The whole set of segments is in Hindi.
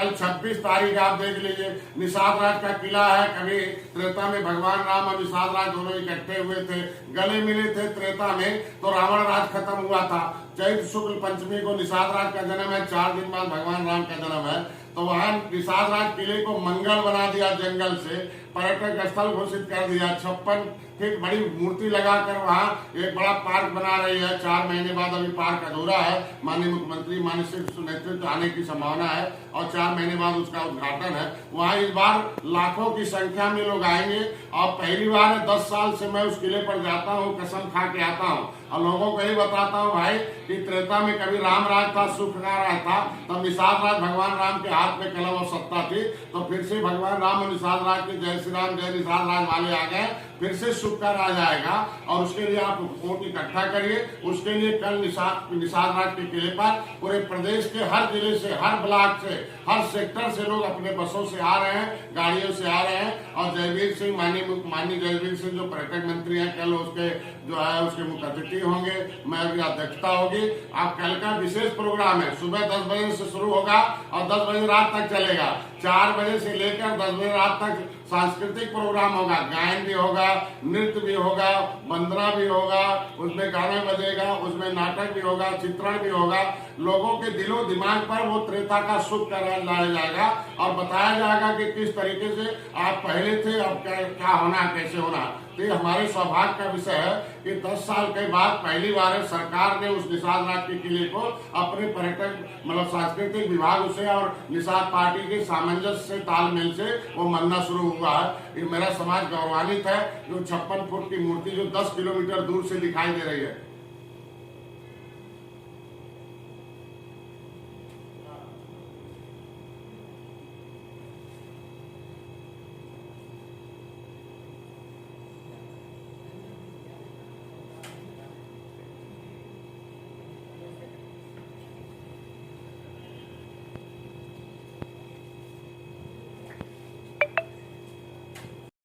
कल 26 तारीख आप देख लीजिए, निषाद राज का किला है। कभी त्रेता में भगवान राम और निषाद राज दोनों इकट्ठे हुए थे, गले मिले थे त्रेता में, तो रावण राज खत्म हुआ था। चैत्र शुक्ल पंचमी को निषाद राज का जन्म है, 4 दिन बाद भगवान राम का जन्म है। तो वहां निषाद राज किले को मंगल बना दिया, जंगल से पर्यटक स्थल घोषित कर दिया। 56 फीट बड़ी मूर्ति लगाकर वहाँ एक बड़ा पार्क बना रही है। 4 महीने बाद अभी पार्क अधूरा है, माननीय मुख्यमंत्री माननीय सिंह नेतृत्व आने की संभावना है और 4 महीने बाद उसका उद्घाटन है। वहाँ इस बार लाखों की संख्या में लोग आएंगे और पहली बार 10 साल से मैं उस किले पर जाता हूँ, कसम खा के आता हूँ और लोगों को यही बताता हूँ भाई कि त्रेता में कभी राम राज था, सुख का राज था, तब निषाद राज भगवान राम के हाथ में कलम और सत्ता थी। तो फिर से भगवान राम और निषाद राज के जय श्री राम जय निषाद राज वाले आ गए, फिर से सुख का राज आएगा और उसके लिए आप वोट इकट्ठा करिए। उसके लिए कल निषाद राज के किले पर पूरे प्रदेश के हर जिले से, हर ब्लॉक से, हर सेक्टर से लोग अपने बसों से आ रहे हैं, गाड़ियों से आ रहे हैं। और जयवीर सिंह माननीय जयवीर सिंह जो पर्यटक मंत्री हैं, कल उसके जो है उसके मुख्य अतिथि होंगे, मैं भी अध्यक्षता होगी। आप कल का विशेष प्रोग्राम है, सुबह 10 बजे से शुरू होगा और 10 बजे रात तक चलेगा। 4 बजे से लेकर 10 बजे रात तक सांस्कृतिक प्रोग्राम होगा, गायन भी होगा, नृत्य भी होगा, वंदना भी होगा, उसमें गाना बजेगा, उसमें नाटक भी होगा, चित्रण भी होगा। लोगों के दिलो दिमाग पर वो त्रेता का सुख का राज लाया जाएगा और बताया जाएगा कि किस तरीके से आप पहले थे, अब क्या होना, कैसे होना। तो ये हमारे सौभाग्य का विषय है कि 10 साल के बाद पहली बार सरकार ने उस निषाद राज के किले को अपने पर्यटक मतलब सांस्कृतिक विभाग से और निषाद पार्टी के सामंजस्य से, तालमेल से वो मानना शुरू हुआ है। ये मेरा समाज गौरवान्वित है। जो 56 फुट की मूर्ति जो 10 किलोमीटर दूर से दिखाई दे रही है,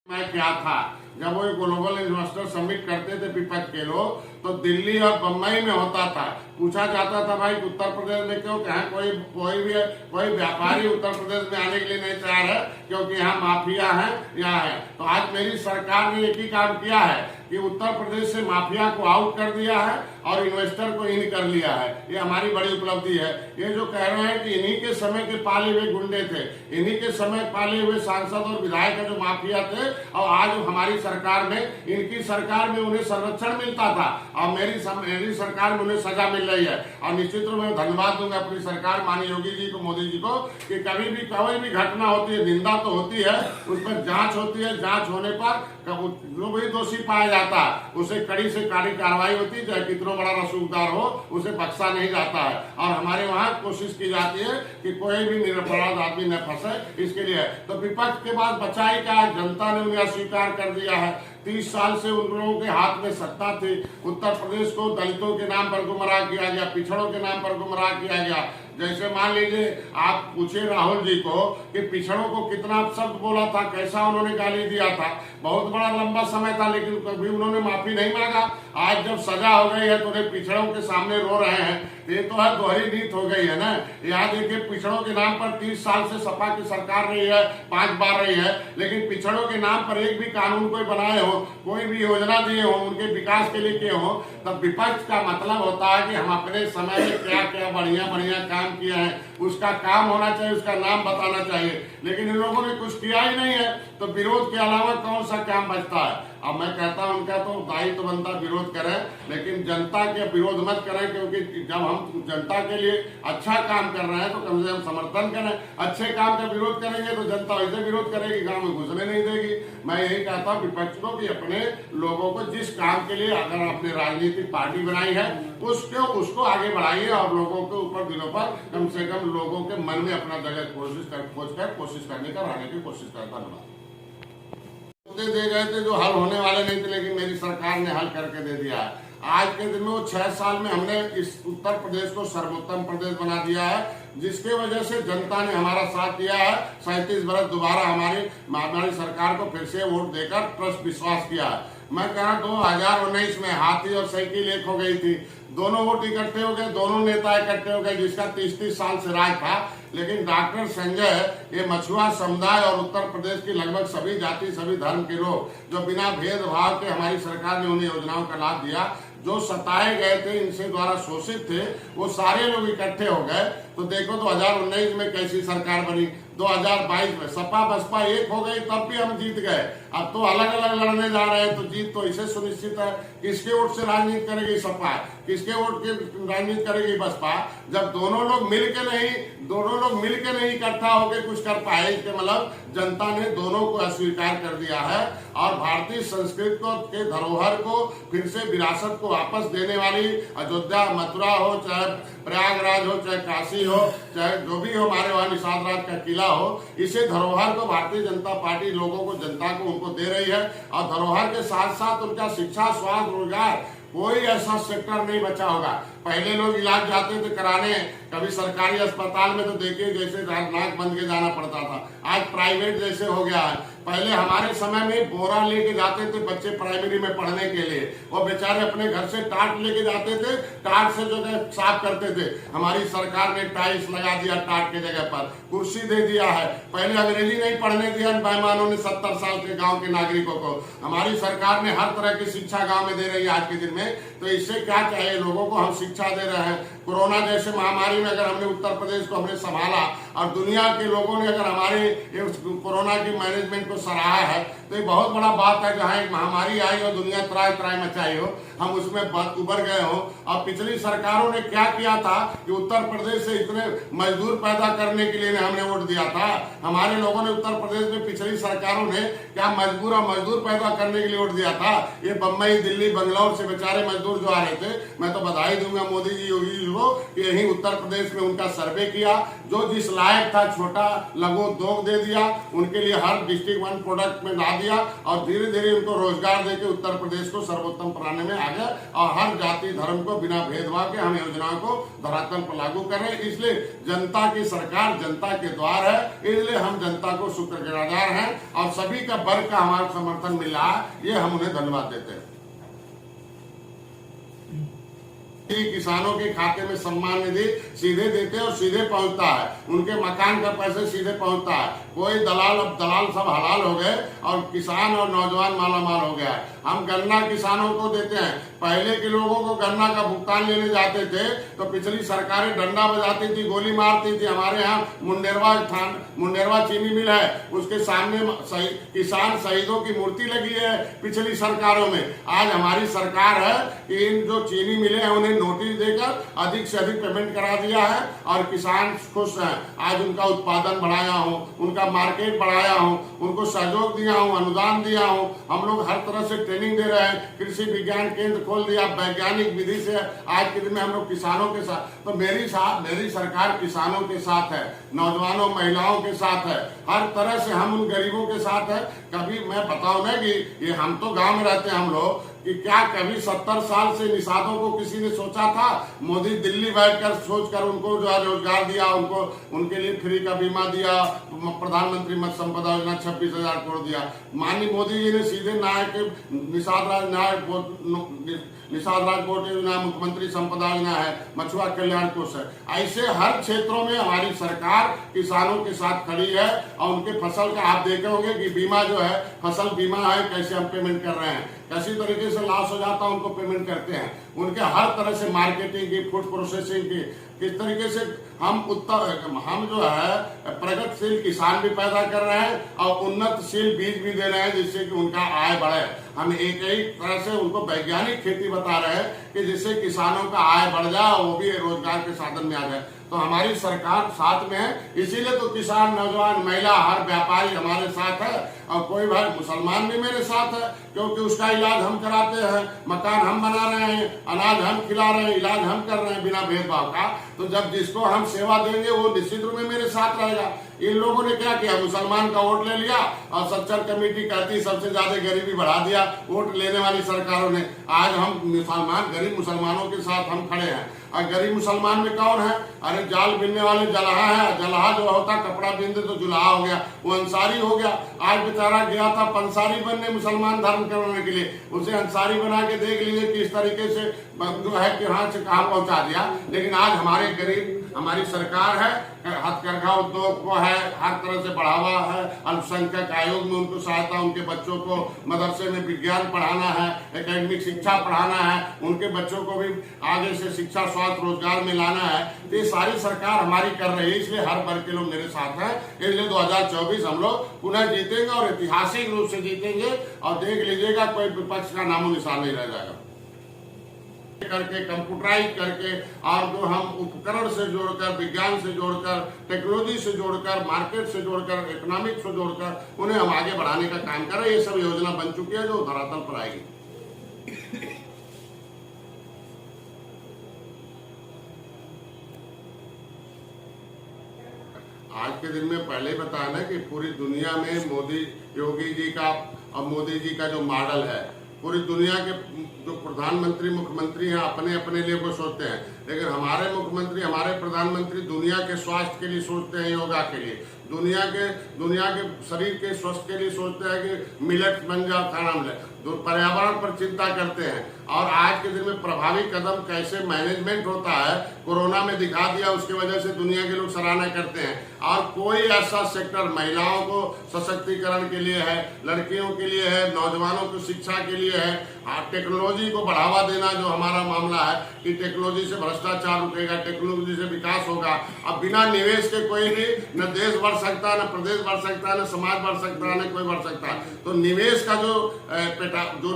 मैं क्या था जब वो ग्लोबल इन्वेस्टर समिट करते थे विपक्ष के लोग, तो दिल्ली और बम्बई में होता था। पूछा जाता था भाई उत्तर प्रदेश में क्यों, कहा कोई व्यापारी उत्तर प्रदेश में आने के लिए नहीं तैयार है क्योंकि यहाँ माफिया है, यहाँ है। तो आज मेरी सरकार ने एक ही काम किया है कि उत्तर प्रदेश से माफिया को आउट कर दिया है और इन्वेस्टर को इन कर लिया है। ये हमारी बड़ी उपलब्धि है। ये जो कह रहे हैं कि इन्हीं के समय के पाले हुए गुंडे थे, इन्हीं के समय पाले हुए सांसद और विधायक जो माफिया थे, और आज हमारी सरकार में, इनकी सरकार में उन्हें संरक्षण मिलता था और मेरी सरकार में उन्हें सजा मिल रही है। और निश्चित रूप में धन्यवाद दूंगा अपनी सरकार माननीय योगी जी को, मोदी जी को, कि कभी भी कोई भी घटना होती है, निंदा तो होती है, उस पर जांच होती है, जांच होने पर जो भी दोषी पाया जाता है उसे कड़ी से कड़ी कार्रवाई होती है, चाहे कितना बड़ा रसूखदार हो, उसे बख्शा नहीं जाता है। और हमारे वहाँ कोशिश की जाती है कि कोई भी निरपराध आदमी न फंसे, इसके लिए। तो विपक्ष के बाद बचाई का जनता ने उन्हें अस्वीकार कर दिया है। 30 साल से उन लोगों के हाथ में सत्ता थी। उत्तर प्रदेश को दलितों के नाम पर गुमराह किया गया, पिछड़ों के नाम पर गुमराह किया गया। जैसे मान लीजिए आप पूछे राहुल जी को कि पिछड़ों को कितना शब्द बोला था, कैसा उन्होंने गाली दिया था, बहुत बड़ा लंबा समय था, लेकिन कभी उन्होंने माफी नहीं मांगा। आज जब सजा हो गई है तो उन्हें पिछड़ों के सामने रो रहे हैं। ये तो है दोहरी नीति हो गई है ना। यहाँ देखिए पिछड़ों के नाम पर 30 साल से सपा की सरकार रही है, 5 बार रही है, लेकिन पिछड़ों के नाम पर एक भी कानून कोई बनाए हो, कोई भी योजना दिए हो, उनके विकास के लिए किए हो, तब विपक्ष का मतलब होता है कि हम अपने समय में क्या क्या बढ़िया बढ़िया काम किया है, उसका काम होना चाहिए, उसका नाम बताना चाहिए। लेकिन इन लोगों ने कुछ किया ही नहीं है, तो विरोध के अलावा कौन सा काम बचता है। अब मैं कहता हूं उनका तो दायित्व बनता विरोध करें, लेकिन जनता के विरोध मत करें, क्योंकि जब हम जनता के लिए अच्छा काम कर रहे हैं तो कम से कम समर्थन करें। अच्छे काम का विरोध करेंगे तो जनता वैसे विरोध करेगी, गांव में घुसने नहीं देगी। मैं यही कहता हूँ विपक्ष को कि अपने लोगों को जिस काम के लिए अगर अपनी राजनीतिक पार्टी बनाई है उसको आगे बढ़ाइए और लोगों के ऊपर दिलों पर कम से कम लोगों के मन में अपना जगह कोशिश करने का रहने की कोशिश करता। धन्यवाद। दे गए थे जो हल होने वाले नहीं थे, लेकिन मेरी सरकार ने हल करके दे दिया है। आज के दिन में वो 6 साल में हमने इस उत्तर प्रदेश को सर्वोत्तम प्रदेश बना दिया है, जिसके वजह से जनता ने हमारा साथ दिया है। 37 बरस दोबारा हमारी सरकार को फिर से वोट देकर ट्रस्ट विश्वास किया है। मैं कह रहा 2019 में हाथी और साइकिल एक हो गई थी, दोनों वोट इकट्ठे हो गए, दोनों नेता इकट्ठे हो गए, जिसका 30-30 साल से राज था। लेकिन डॉक्टर संजय ये मछुआ समुदाय और उत्तर प्रदेश की लगभग सभी जाति सभी धर्म के लोग जो बिना भेदभाव के हमारी सरकार ने उन योजनाओं का लाभ दिया, जो सताए गए थे, इनसे द्वारा शोषित थे, वो सारे लोग इकट्ठे हो गए। तो देखो 2019 में कैसी सरकार बनी, 2022 में सपा बसपा एक हो गई, तब भी हम जीत गए। अब तो अलग अलग लड़ने जा रहे हैं, तो जीत तो इसे सुनिश्चित है। किसके वोट से राजनीति करेगी सपा, किसके वोट की राजनीति करेगी बसपा? जब दोनों लोग मिल के नहीं इकट्ठा होकर कुछ कर पाए, इसके मतलब जनता ने दोनों को अस्वीकार कर दिया है। और भारतीय संस्कृति को के धरोहर को फिर से विरासत को वापस देने वाली अयोध्या मथुरा हो, चाहे प्रयागराज हो, चाहे काशी हो, चाहे जो भी हो, हमारे वहां निषाद राज का किला हो, इसे धरोहर को भारतीय जनता पार्टी लोगों को, जनता को उनको दे रही है। और धरोहर के साथ साथ उनका शिक्षा, स्वास्थ्य, रोजगार, कोई ऐसा सेक्टर नहीं बचा होगा। पहले लोग इलाज जाते थे कराने कभी सरकारी अस्पताल में, तो देखिए जैसे नाक बंद के जाना पड़ता था, आज प्राइवेट जैसे हो गया है। पहले हमारे समय में बोरा लेके जाते थे बच्चे प्राइमरी में पढ़ने के लिए, वो बेचारे अपने घर से टाट लेके जाते थे, टाट से जो है साफ करते थे। हमारी सरकार ने टाइल्स लगा दिया टाट के जगह पर, कुर्सी दे दिया है। पहले अंग्रेजी नहीं पढ़ने दिया बेईमानों ने 70 साल के गाँव के नागरिकों को। हमारी सरकार ने हर तरह की शिक्षा गाँव में दे रही है आज के दिन में। तो इससे क्या चाहिए लोगों को, हम शिक्षा दे रहे हैं। कोरोना जैसे महामारी में अगर हमने उत्तर प्रदेश को हमने संभाला और दुनिया के लोगों ने अगर हमारे कोरोना की मैनेजमेंट को सराहा है, तो ये बहुत बड़ा बात है। जहाँ एक महामारी आई और दुनिया त्राई मचाई हो, हम उसमें उबर गए हो। और पिछली सरकारों ने क्या किया था कि उत्तर प्रदेश से इतने मजदूर पैदा करने के लिए हमने वोट दिया था। हमारे लोगों ने उत्तर प्रदेश में पिछली सरकारों ने क्या मजदूर पैदा करने के लिए वोट दिया था। ये बम्बई, दिल्ली, बंगलौर से बेचारे मजदूर जो आ रहे थे, मैं तो बधाई दूंगा मोदी जी, योगी जी को, यही उत्तर प्रदेश में उनका सर्वे किया, जो जिस लायक था छोटा लघु उद्योग दे दिया, उनके लिए हर डिस्ट्रिक्ट वन प्रोडक्ट में ला दिया और धीरे धीरे उनको रोजगार देके उत्तर प्रदेश को सर्वोत्तम बनाने में आ गया। और हर जाति धर्म को बिना भेदभाव के हम योजनाओं को धरातल पर लागू कर रहे हैं। इसलिए जनता की सरकार जनता के द्वार है, इसलिए हम जनता को शुक्रगुजार हैं और सभी का वर्ग का हमारा समर्थन मिला है, ये हम उन्हें धन्यवाद देते हैं। किसानों के खाते में सम्मान निधि सीधे देते हैं और सीधे पहुंचता है, उनके मकान का पैसे सीधे पहुंचता है। कोई दलाल, अब दलाल सब हलाल हो गए और किसान और नौजवान मालामाल हो गया है। हम गन्ना किसानों को देते हैं। पहले के लोगों को गन्ना का भुगतान लेने जाते थे तो पिछली सरकारें डंडा बजाती थी, गोली मारती थी। हमारे यहाँ मुंडेरवा चीनी मिल है, उसके सामने किसान शहीदों की मूर्ति लगी है पिछली सरकारों में। आज हमारी सरकार है कि इन जो चीनी मिले हैं उन्हें नोटिस देकर अधिक से अधिक पेमेंट करा दिया है और किसान खुश हैं। आज उनका उत्पादन बढ़ाया हूँ, उनका मार्केट बढ़ाया हूँ, उनको सहयोग दिया हूँ, अनुदान दिया हूँ। हम लोग हर तरह से ट्रेनिंग दे रहे हैं, कृषि विज्ञान केंद्र खोल दिया, वैज्ञानिक विधि से आज के दिन में हम लोग किसानों के साथ। तो मेरी सरकार किसानों के साथ है, नौजवानों महिलाओं के साथ है, हर तरह से हम उन गरीबों के साथ है। कभी मैं बताऊं ना कि ये हम तो गांव में रहते हैं हम लोग, कि क्या कभी 70 साल से निषादों को किसी ने सोचा था? मोदी दिल्ली बैठकर सोचकर उनको जो है रोजगार दिया, उनको उनके लिए फ्री का बीमा दिया, प्रधानमंत्री मत्स्य संपदा योजना 26,000 करोड़ दिया। माननीय मोदी जी ने सीधे निषाद राज बोर्ड योजना, मुख्यमंत्री संपदा योजना है, मछुआ कल्याण कोष है। ऐसे हर क्षेत्रों में हमारी सरकार किसानों के साथ खड़ी है और उनके फसल का आप देखे होंगे कि बीमा जो है, फसल बीमा है, कैसे हम पेमेंट कर रहे हैं, कैसी तरीके से लॉस हो जाता है उनको पेमेंट करते हैं। उनके हर तरह से मार्केटिंग की, फूड प्रोसेसिंग की, किस तरीके से हम जो है प्रगतिशील किसान भी पैदा कर रहे हैं और उन्नतशील बीज भी दे रहे हैं, जिससे कि उनका आय बढ़े। हम एक तरह से उनको वैज्ञानिक खेती बता रहे हैं कि जिससे किसानों का आय बढ़ जाए, वो भी रोजगार के साधन में आ जाए। तो हमारी सरकार साथ में है, इसीलिए तो किसान, नौजवान, महिला, हर व्यापारी हमारे साथ है। और कोई भाई मुसलमान भी मेरे साथ है, क्योंकि उसका इलाज हम कराते हैं, मकान हम बना रहे हैं, अनाज हम खिला रहे हैं, इलाज हम कर रहे हैं बिना भेदभाव का। तो जब जिसको हम सेवा देंगे वो निश्चित रूप में मेरे साथ रहेगा। इन लोगों ने क्या किया, मुसलमान का वोट ले लिया और सच्चर कमेटी कहती सबसे ज्यादा गरीबी बढ़ा दिया वोट लेने वाली सरकारों ने। आज हम गरीब मुसलमानों के साथ हम खड़े हैं। और गरीब मुसलमान में कौन है? अरे जाल बिनने वाले जलाहा है, जलाहा जो होता कपड़ा बिनते तो जुलाहा हो गया, वो अंसारी हो गया। आज बेचारा गया था पंसारी बनने मुसलमान धर्म करने के लिए, उसे अंसारी बना के देख लीजिए किस तरीके से जो है कि हाँ से कहाँ पहुंचा दिया। लेकिन आज हमारे गरीब हमारी सरकार है, हथकरघा उद्योग को है हर तरह से बढ़ावा है, अल्पसंख्यक आयोग में उनको सहायता, उनके बच्चों को मदरसे में विज्ञान पढ़ाना है, एकेडमिक शिक्षा पढ़ाना है, उनके बच्चों को भी आगे से शिक्षा, स्वास्थ्य, रोजगार में लाना है। तो ये सारी सरकार हमारी कर रही है, इसलिए हर वर्ग के लोग मेरे साथ हैं। इसलिए 2024 हम लोग पुनः जीतेंगे और ऐतिहासिक रूप से जीतेंगे, और देख लीजिएगा कोई विपक्ष का नामो निशान नहीं रह जाएगा। करके कंप्यूटराइज करके और जो हम उपकरण से जोड़कर, विज्ञान से जोड़कर, टेक्नोलॉजी से जोड़कर, मार्केट से जोड़कर, इकोनॉमिक से जोड़कर उन्हें हम आगे बढ़ाने का काम कर रहे हैं। ये सब योजना बन चुकी है जो धरातल पर आएगी। आज के दिन में पहले बताया ना कि पूरी दुनिया में मोदी, योगी जी का और मोदी जी का जो मॉडल है, पूरी दुनिया के जो प्रधानमंत्री, मुख्यमंत्री हैं अपने अपने लिए वो सोचते हैं, लेकिन हमारे मुख्यमंत्री, हमारे प्रधानमंत्री दुनिया के स्वास्थ्य के लिए सोचते हैं, योगा के लिए, दुनिया के शरीर के स्वास्थ्य के लिए सोचते हैं कि मिलेट्स बन जाओ, खाना मिले, पर्यावरण पर चिंता करते हैं। और आज के दिन में प्रभावी कदम कैसे मैनेजमेंट होता है कोरोना में दिखा दिया, उसकी वजह से दुनिया के लोग सराहना करते हैं। और कोई ऐसा सेक्टर महिलाओं को सशक्तिकरण के लिए है, लड़कियों के लिए है, नौजवानों की शिक्षा के लिए है, टेक्नोलॉजी को बढ़ावा देना जो हमारा मामला है कि टेक्नोलॉजी से भ्रष्टाचार रुकेगा, टेक्नोलॉजी से विकास होगा। अब बिना निवेश के कोई भी न देश बढ़ सकता, न प्रदेश बढ़ सकता, न समाज बढ़ सकता, न कोई बढ़ सकता। तो निवेश का जो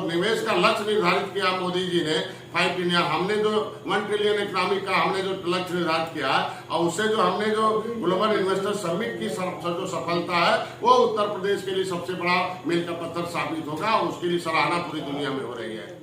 निवेश का लक्ष्य निर्धारित किया मोदी जी ने, 5 इंडिया, हमने जो 1 ट्रिलियन इकोनॉमिक का हमने जो लक्ष्य निर्धारित किया, और उससे जो हमने जो ग्लोबल इन्वेस्टर समिट की जो सफलता है वो उत्तर प्रदेश के लिए सबसे बड़ा मील का पत्थर साबित होगा, और उसके लिए सराहना पूरी दुनिया में हो रही है।